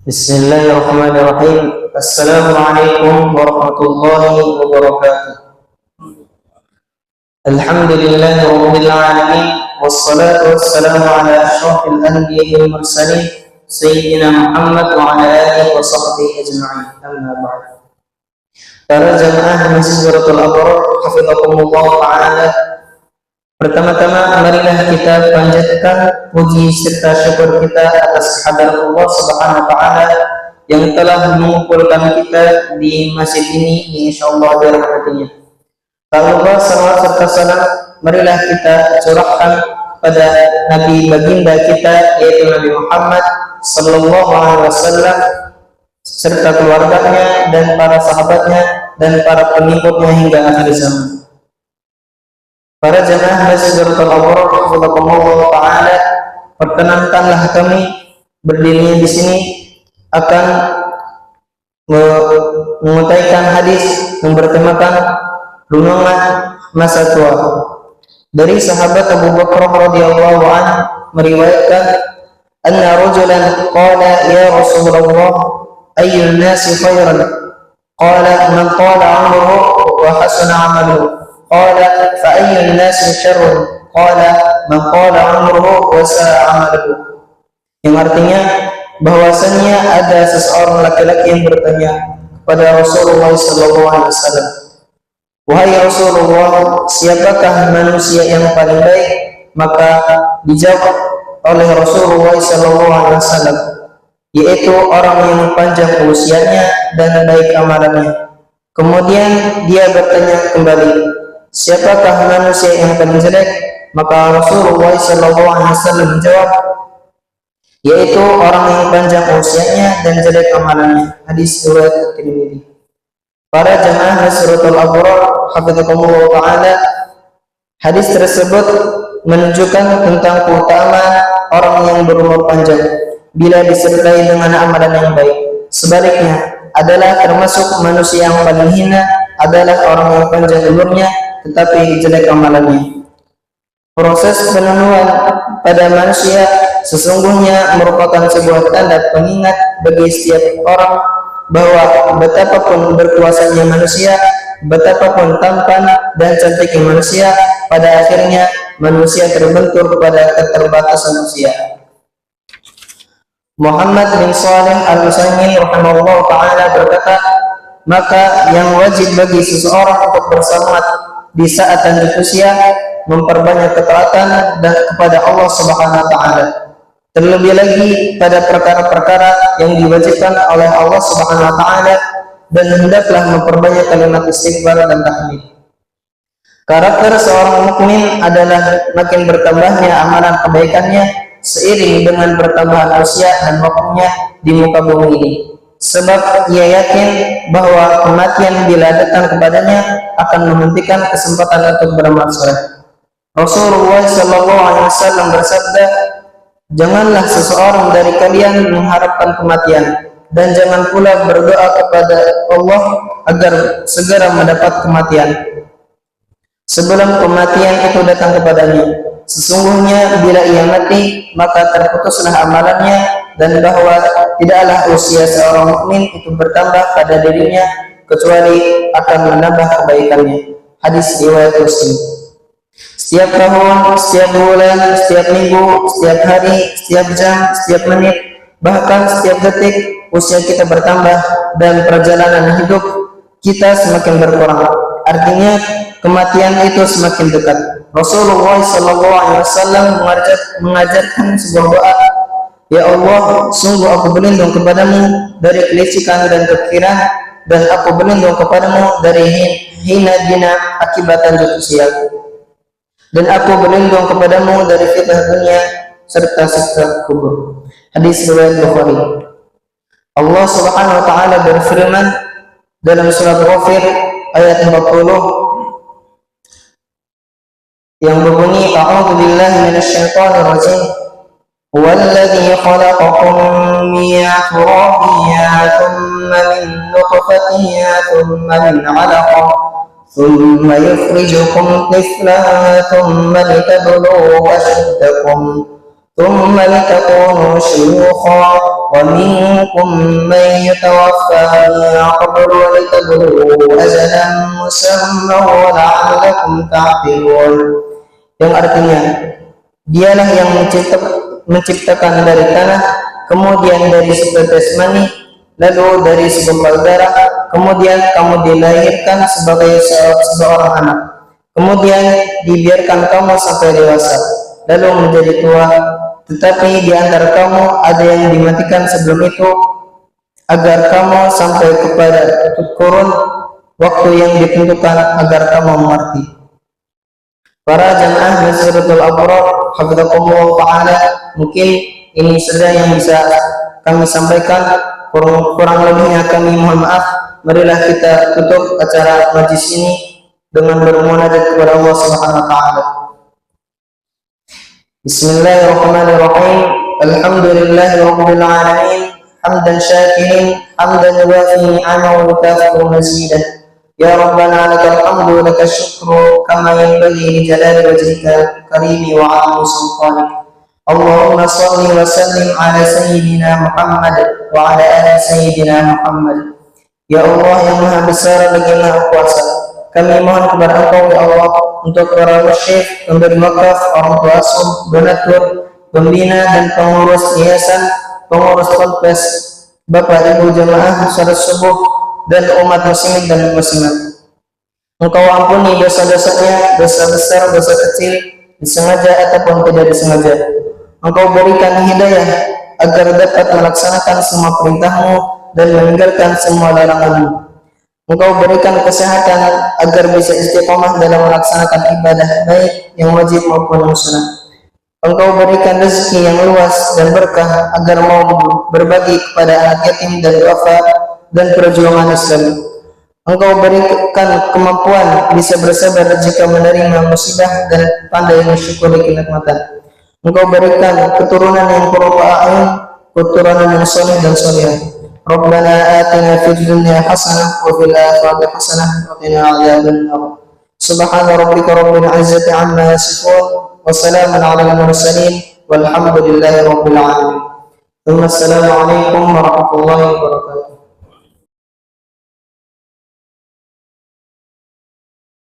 Bismillahirrahmanirrahim. Assalamualaikum warahmatullahi wabarakatuh. Alhamdulillahi rabbil alamin, wassalatu wassalamu ala asyrafil anbiya'i wal mursalin sayyidina Muhammad wa ala alihi wa sahbihi ajma'in. Amma ba'd. Para jamaah Masjid Zuratul Abrar, hafizakumullah ta'ala. Pertama-tama marilah kita panjatkan puji serta syukur kita atas kehadirat Allah Subhanahu wa taala yang telah mengumpulkan kita di masjid ini yang insyaallah dirahmatinya. Tak lupa salawat serta salam marilah kita curahkan pada Nabi baginda kita yaitu Nabi Muhammad sallallahu alaihi wasallam serta keluarganya dan para sahabatnya dan para pengikutnya hingga akhir zaman. Para jamaah Masjid Zuratul Abrar, hafizakumullah ta'ala, perkenankanlah kami berdirinya di sini akan mengutaikan hadis yang bertemakan renungan masa tua. Dari sahabat Abu Bakar radhiyallahu anhu meriwayatkan, anna rajulan qala ya Rasulullah ayyun nasi khairan? Qala man qala 'umruhu wa hasuna 'amaluhu. Qala fa ayyun nasi syarrun? Qala man qala 'umruhu wa sa'a 'amaluhu. Yang artinya bahwasanya ada seseorang laki-laki yang bertanya kepada Rasulullah sallallahu alaihi wasallam, wahai Rasulullah, siapakah manusia yang paling baik? Maka dijawab oleh Rasulullah sallallahu alaihi wasallam, yaitu orang yang panjang usianya dan baik amalannya. Kemudian dia bertanya kembali, siapakah manusia yang paling jelek? Maka Rasulullah SAW menjawab, yaitu orang yang panjang usianya dan jelek amalannya. Hadis riwayat Tirmidzi. Para jamaah Zuratul Abrar, hafizakumullah ta'ala, hadis tersebut menunjukkan tentang keutamaan orang yang berumur panjang bila disertai dengan amalan yang baik. Sebaliknya adalah termasuk manusia yang paling hina adalah orang yang panjang umurnya tetapi jelek amalannya. Proses penenuan pada manusia sesungguhnya merupakan sebuah tanda pengingat bagi setiap orang bahwa betapapun berkuasanya manusia, betapapun tampan dan cantiknya manusia, pada akhirnya manusia terbentur pada keterbatasan usia. Muhammad bin Shalih Al-Utsaimin rahimahullah ta'ala berkata, maka yang wajib bagi seseorang untuk berselamat di saat lanjut usia memperbanyak ketaatan dan kepada Allah Subhanahu wa taala. Terlebih lagi pada perkara-perkara yang diwajibkan oleh Allah Subhanahu wa taala, dan hendaklah memperbanyak kalimat istighfar dan tahmid. Karakter seorang mukmin adalah makin bertambahnya amalan kebaikannya seiring dengan bertambahan usia dan waktunya di muka bumi ini. Sebab ia yakin bahwa kematian bila datang kepadanya akan menghentikan kesempatan untuk beramal saleh. Rasulullah sallallahu alaihi wasallam bersabda, janganlah seseorang dari kalian mengharapkan kematian, dan jangan pula berdoa kepada Allah agar segera mendapat kematian sebelum kematian itu datang kepadanya. Sesungguhnya bila ia mati maka terputuslah amalannya, dan bahwa tidaklah usia seorang mukmin itu bertambah pada dirinya kecuali akan menambah kebaikannya. Hadis riwayat Muslim. Setiap tahun, setiap bulan, setiap minggu, setiap hari, setiap jam, setiap menit, bahkan setiap detik usia kita bertambah dan perjalanan hidup kita semakin berkurang. Artinya kematian itu semakin dekat. Rasulullah SAW mengajarkan sebuah doa, ya Allah, sungguh aku berlindung kepadamu dari kelicikan dan kekiran, dan aku berlindung kepadamu dari hina dina akibat lanjut usia, dan aku berlindung kepadamu dari fitnah dunia serta siksa kubur. Hadis riwayat Bukhari. Allah Subhanahu wa taala berfirman dalam surat Ghafir ayat 40 yang berbunyi, a'udzu billahi minasyaitonir rajim, walladzi khalaqakum min turabin thumma min nutfatin thumma min 'alaqah thumma yukhrijukum tiflan thumma litablughu ashuddakum thumma litakunu shuyukhan ومنكم من يتوفى من قبل ولتبلغوا أجلا مسمى ولعلكم تعقلون, yang artinya dialah yang menciptakan dari tanah, kemudian dari setetes mani, lalu dari segumpal darah, kemudian kamu dilahirkan sebagai seorang anak, kemudian dibiarkan kamu sampai dewasa, lalu menjadi tua. Tetapi di antara kamu ada yang dimatikan sebelum itu, agar kamu sampai kepada kurun waktu yang ditentukan agar kamu mengerti. Para jamaah Nasratul Abrar, hafizakumullah ta'ala, mungkin ini saja yang bisa kami sampaikan. Kurang lebihnya kami mohon maaf. Marilah kita tutup acara majlis ini dengan bermunajat kepada Allah Subhanahu wa taala. Bismillahirrahmanirrahim. Alhamdulillahirabbil alamin. Hamdan syakirin, hamdan yuwafi ni'amahu wa yukafi'u mazidah. Ya Rabbana lakal hamdu wa lakal syukru kama yanbaghi li jalali wajhika karimi wa 'azimi sultanik. Allahumma shalli wa sallim ala sayyidina Muhammad wa ala ali sayyidina Muhammad. Ya Allah yang Maha Besar lagi Maha Kuasa, kami mohon kepada Engkau ya Allah untuk para musyrik, pemberi wakaf, orang tua asuh, donatur, pembina dan pengurus yayasan, pengurus ponpes, Bapak Ibu jamaah salat subuh dan umat muslimin dan muslimat. Engkau ampuni dosa-dosanya, dosa besar, dosa kecil, disengaja ataupun tidak disengaja. Engkau berikan hidayah agar dapat melaksanakan semua perintah-Mu dan meninggalkan semua larangan-Mu. Engkau berikan kesehatan agar bisa istiqomah dalam melaksanakan ibadah baik yang wajib maupun yang sunnah. Engkau berikan rezeki yang luas dan berkah agar mau berbagi kepada anak yatim dan duafa dan perjuangan Islam. Engkau berikan kemampuan bisa bersabar jika menerima musibah dan pandai mensyukuri kenikmatan. Engkau berikan keturunan yang berupa ayun, keturunan yang soleh dan soleh. Rabbana atina fid dunya hasanah wa fil akhirati hasanah wa qina adzaban nar. Subhana rabbika rabbil izzati amma yasifun wa salamun alal mursalin walhamdulillahi rabbil alamin. Assalamu alaikum warahmatullahi wabarakatuh.